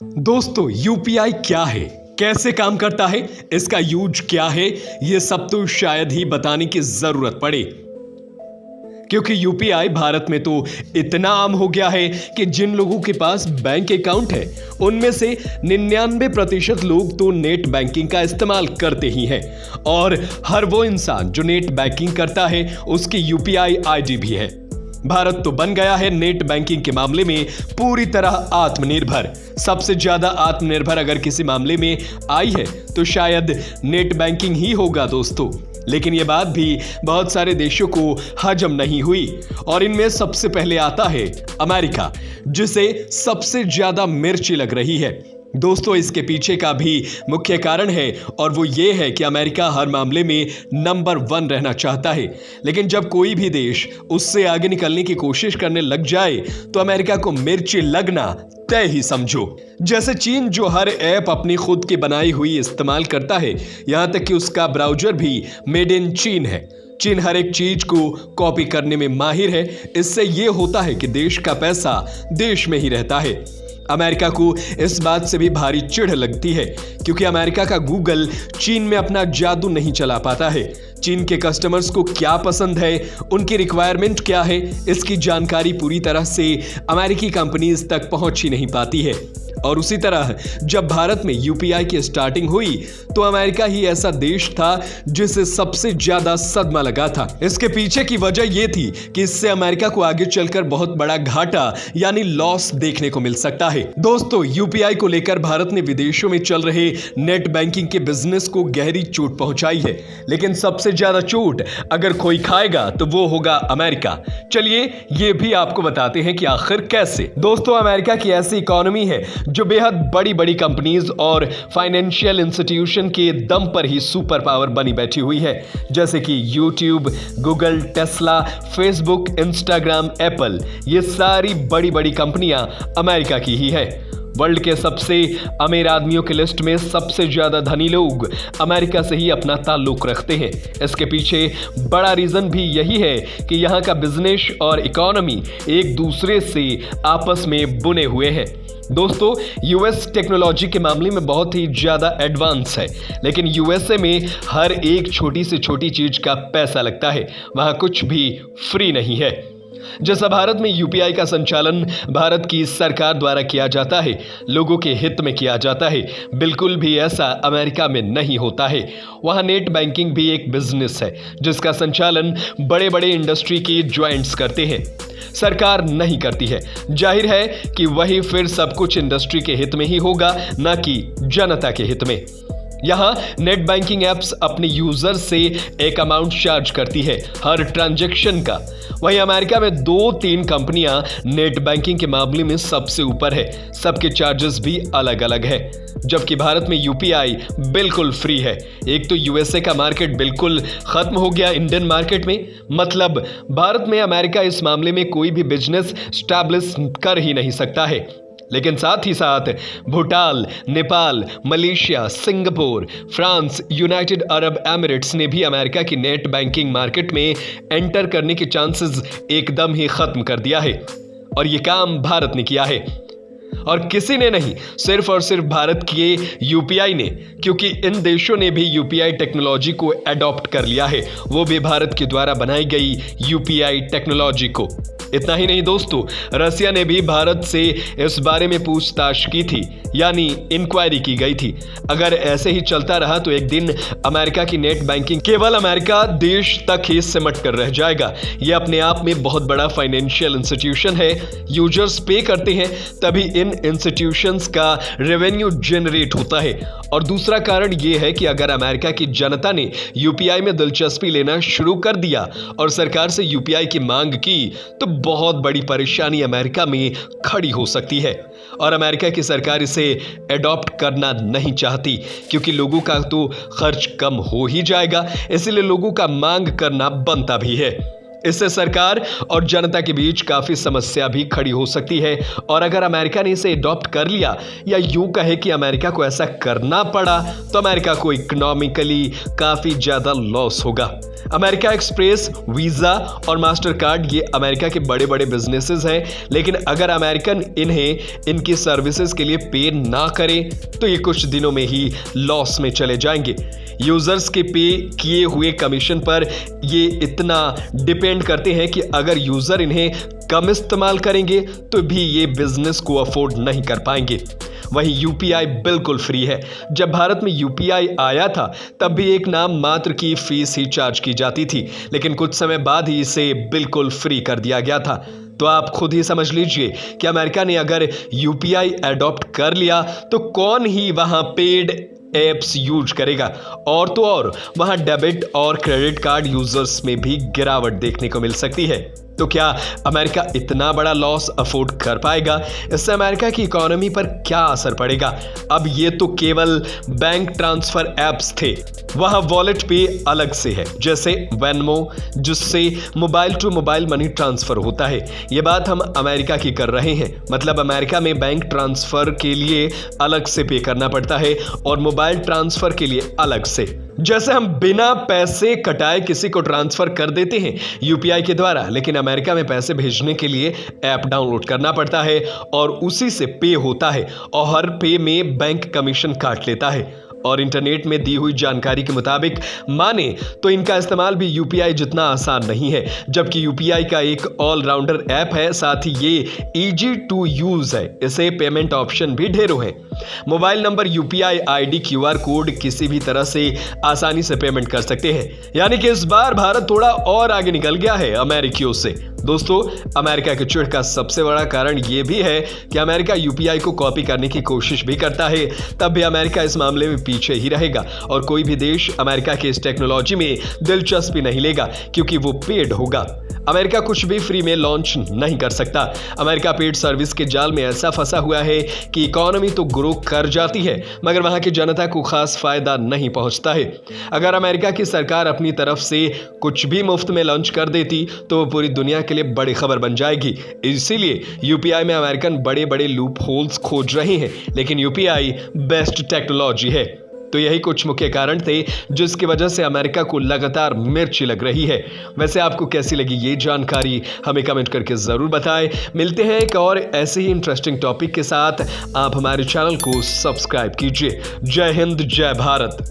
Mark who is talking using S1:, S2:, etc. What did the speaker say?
S1: दोस्तों यूपीआई क्या है, कैसे काम करता है, इसका यूज क्या है, यह सब तो शायद ही बताने की जरूरत पड़े, क्योंकि यूपीआई भारत में तो इतना आम हो गया है कि जिन लोगों के पास बैंक अकाउंट है उनमें से 99% लोग तो नेट बैंकिंग का इस्तेमाल करते ही हैं और हर वो इंसान जो नेट बैंकिंग करता है उसकी यूपीआई आईडी भी है। भारत तो बन गया है नेट बैंकिंग के मामले में पूरी तरह आत्मनिर्भर। सबसे ज्यादा आत्मनिर्भर अगर किसी मामले में आई है तो शायद नेट बैंकिंग ही होगा दोस्तों। लेकिन यह बात भी बहुत सारे देशों को हजम नहीं हुई और इनमें सबसे पहले आता है अमेरिका, जिसे सबसे ज्यादा मिर्ची लग रही है। दोस्तों इसके पीछे का भी मुख्य कारण है और वो ये है कि अमेरिका हर मामले में नंबर 1 रहना चाहता है, लेकिन जब कोई भी देश उससे आगे निकलने की कोशिश करने लग जाए तो अमेरिका को मिर्ची लगना तय ही समझो। जैसे चीन जो हर ऐप अपनी खुद की बनाई हुई इस्तेमाल करता है, यहां तक कि उसका ब्राउजर भी मेड इन चीन है। चीन हर एक चीज को कॉपी करने में माहिर है। इससे यह होता है कि देश का पैसा देश में ही रहता है। अमेरिका को इस बात से भी भारी चिढ़ लगती है क्योंकि अमेरिका का गूगल चीन में अपना जादू नहीं चला पाता है। चीन के कस्टमर्स को क्या पसंद है, उनकी रिक्वायरमेंट क्या है, इसकी जानकारी पूरी तरह से अमेरिकी कंपनीज तक पहुंच ही नहीं पाती है। और उसी तरह जब भारत में यूपीआई की स्टार्टिंग हुई तो अमेरिका ही ऐसा देश था जिसे सबसे ज्यादा सदमा लगा था। इसके पीछे की वजह यह थी कि इससे अमेरिका को आगे चलकर बहुत बड़ा घाटा यानी लॉस देखने को मिल सकता है। दोस्तों यूपीआई को लेकर भारत ने विदेशों में चल रहे नेट बैंकिंग के बिजनेस को गहरी चोट पहुंचाई है, लेकिन सबसे ज्यादा चोट अगर कोई खाएगा तो वो होगा अमेरिका। चलिए ये भी आपको बताते हैं कि आखिर कैसे। दोस्तों अमेरिका की ऐसी इकोनॉमी है जो बेहद बड़ी बड़ी कंपनीज और फाइनेंशियल इंस्टीट्यूशन के दम पर ही सुपर पावर बनी बैठी हुई है, जैसे कि YouTube, Google, Tesla, Facebook, Instagram, Apple. ये सारी बड़ी बड़ी कंपनियां अमेरिका की ही है। वर्ल्ड के सबसे अमीर आदमियों की लिस्ट में सबसे ज्यादा धनी लोग अमेरिका से ही अपना ताल्लुक रखते हैं। इसके पीछे बड़ा रीजन भी यही है कि यहाँ का बिजनेस और इकोनॉमी एक दूसरे से आपस में बुने हुए हैं। दोस्तों यूएस टेक्नोलॉजी के मामले में बहुत ही ज्यादा एडवांस है, लेकिन यूएसए में हर एक छोटी से छोटी चीज का पैसा लगता है, वहां कुछ भी फ्री नहीं है। जैसा भारत में यूपीआई का संचालन भारत की सरकार द्वारा किया जाता है, लोगों के हित में किया जाता है, बिल्कुल भी ऐसा अमेरिका में नहीं होता है। वहां नेट बैंकिंग भी एक बिजनेस है जिसका संचालन बड़े बड़े इंडस्ट्री के जॉइंट्स करते हैं, सरकार नहीं करती है। जाहिर है कि वही फिर सब कुछ इंडस्ट्री के हित में ही होगा, ना कि जनता के हित में। यहां नेट बैंकिंग एप्स अपने यूजर से एक अमाउंट चार्ज करती है हर ट्रांजैक्शन का। वहीं अमेरिका में 2-3 कंपनियां नेट बैंकिंग के मामले में सबसे ऊपर है, सबके चार्जेस भी अलग अलग है। जबकि भारत में यूपीआई बिल्कुल फ्री है। एक तो यूएसए का मार्केट बिल्कुल खत्म हो गया इंडियन मार्केट में, मतलब भारत में अमेरिका इस मामले में कोई भी बिजनेस स्टैब्लिश कर ही नहीं सकता है। लेकिन साथ ही साथ Bhutan, Nepal, Malaysia, Singapore, France, United Arab Emirates ने भी अमेरिका की नेट बैंकिंग मार्केट में एंटर करने के चांसेस एकदम ही खत्म कर दिया है और यह काम भारत ने किया है। और किसी ने नहीं, सिर्फ और सिर्फ भारत के यूपीआई ने, क्योंकि इन देशों ने भी यूपीआई टेक्नोलॉजी को एडॉप्ट कर लिया है, वो भी भारत के द्वारा बनाई गई यूपीआई टेक्नोलॉजी को। इतना ही नहीं दोस्तों, रसिया ने भी भारत से इस बारे में पूछताछ की थी, यानी इंक्वायरी की गई थी। अगर ऐसे ही चलता रहा तो एक दिन अमेरिका की नेट बैंकिंग केवल अमेरिका देश तक ही सिमट कर रह जाएगा। यह अपने आप में बहुत बड़ा फाइनेंशियल इंस्टीट्यूशन है, यूजर्स पे करते हैं तभी इन इंस्टीट्यूशंस का रेवेन्यू जनरेट होता है। और दूसरा कारण यह है कि अगर अमेरिका की जनता ने यूपीआई में दिलचस्पी लेना शुरू कर दिया और सरकार से यूपीआई की मांग की तो बहुत बड़ी परेशानी अमेरिका में खड़ी हो सकती है और अमेरिका की सरकार इसे एडॉप्ट करना नहीं चाहती, क्योंकि लोगों का तो खर्च कम हो ही जाएगा, इसलिए लोगों का मांग करना बनता भी है। इससे सरकार और जनता के बीच काफी समस्या भी खड़ी हो सकती है। और अगर अमेरिका ने इसे अडॉप्ट कर लिया या यूं कहे कि अमेरिका को ऐसा करना पड़ा, तो अमेरिका को इकोनॉमिकली काफी ज्यादा लॉस होगा। अमेरिका एक्सप्रेस, वीजा और मास्टर कार्ड ये अमेरिका के बड़े बड़े बिजनेसेस हैं, लेकिन अगर अमेरिकन इन्हें इनकी सर्विसेज के लिए पे ना करें तो ये कुछ दिनों में ही लॉस में चले जाएंगे। यूजर्स के पे किए हुए कमीशन पर ये इतना डिपेंड करते हैं कि अगर यूजर इन्हें कम इस्तेमाल करेंगे तो भी ये बिजनेस को अफोर्ड नहीं कर पाएंगे। वहीं यूपीआई बिल्कुल फ्री है। जब भारत में यूपीआई आया था तब भी एक नाम मात्र की फीस ही चार्ज की जाती थी, लेकिन कुछ समय बाद ही इसे बिल्कुल फ्री कर दिया गया था। तो आप खुद ही समझ लीजिए कि अमेरिका ने अगर यूपीआई अडॉप्ट कर लिया तो कौन ही वहां पेड एप्स यूज करेगा। और तो और वहां डेबिट और क्रेडिट कार्ड यूजर्स में भी गिरावट देखने को मिल सकती है। तो क्या अमेरिका इतना बड़ा लॉस अफोर्ड कर पाएगा? इससे अमेरिका की इकोनॉमी पर क्या असर पड़ेगा? अब ये तो केवल बैंक ट्रांसफर एप्स थे, वहां वॉलेट पे अलग से है, जैसे वेनमो, जिससे mobile to mobile money transfer होता है। ये बात हम अमेरिका की कर रहे हैं, मतलब अमेरिका में बैंक ट्रांसफर के लिए अलग से पे करना पड़ता है और मोबाइल ट्रांसफर के लिए अलग से। जैसे हम बिना पैसे कटाए किसी को ट्रांसफर कर देते हैं यूपीआई के द्वारा, लेकिन अमेरिका में पैसे भेजने के लिए ऐप डाउनलोड करना पड़ता है और उसी से पे होता है और हर पे में बैंक कमीशन काट लेता है। और इंटरनेट में दी हुई जानकारी के मुताबिक माने तो इनका इस्तेमाल भी यूपीआई जितना आसान नहीं है, जबकि यूपीआई का एक ऑलराउंडर ऐप है, साथ ही ये इजी टू यूज है। इसे पेमेंट ऑप्शन भी ढेरों हैं। Mobile number, UPI ID, QR code, किसी भी तरह से आसानी से पेमेंट कर सकते हैं। यानी कि इस बार भारत थोड़ा और आगे निकल गया है अमेरिकियों से। दोस्तों, अमेरिका के चिढ़ का सबसे बड़ा कारण यह भी है कि अमेरिका यूपीआई को कॉपी करने की कोशिश भी करता है, तब भी अमेरिका इस मामले में पीछे ही रहेगा और कोई भी देश अमेरिका की इस टेक्नोलॉजी में दिलचस्पी नहीं लेगा, क्योंकि वो पेड होगा। अमेरिका कुछ भी फ्री में लॉन्च नहीं कर सकता। अमेरिका पेड सर्विस के जाल में ऐसा फंसा हुआ है कि इकोनॉमी तो ग्रो कर जाती है, मगर वहां की जनता को खास फायदा नहीं पहुंचता है। अगर अमेरिका की सरकार अपनी तरफ से कुछ भी मुफ्त में लॉन्च कर देती तो वो पूरी दुनिया के लिए बड़ी खबर बन जाएगी। इसीलिए यूपीआई में अमेरिकन बड़े बड़े लूप होल्स खोज रहे हैं, लेकिन यूपीआई बेस्ट टेक्नोलॉजी है। तो यही कुछ मुख्य कारण थे जिसकी वजह से अमेरिका को लगातार मिर्ची लग रही है। वैसे आपको कैसी लगी ये जानकारी, हमें कमेंट करके जरूर बताएं। मिलते हैं एक और ऐसे ही इंटरेस्टिंग टॉपिक के साथ। आप हमारे चैनल को सब्सक्राइब कीजिए। जय हिंद, जय भारत।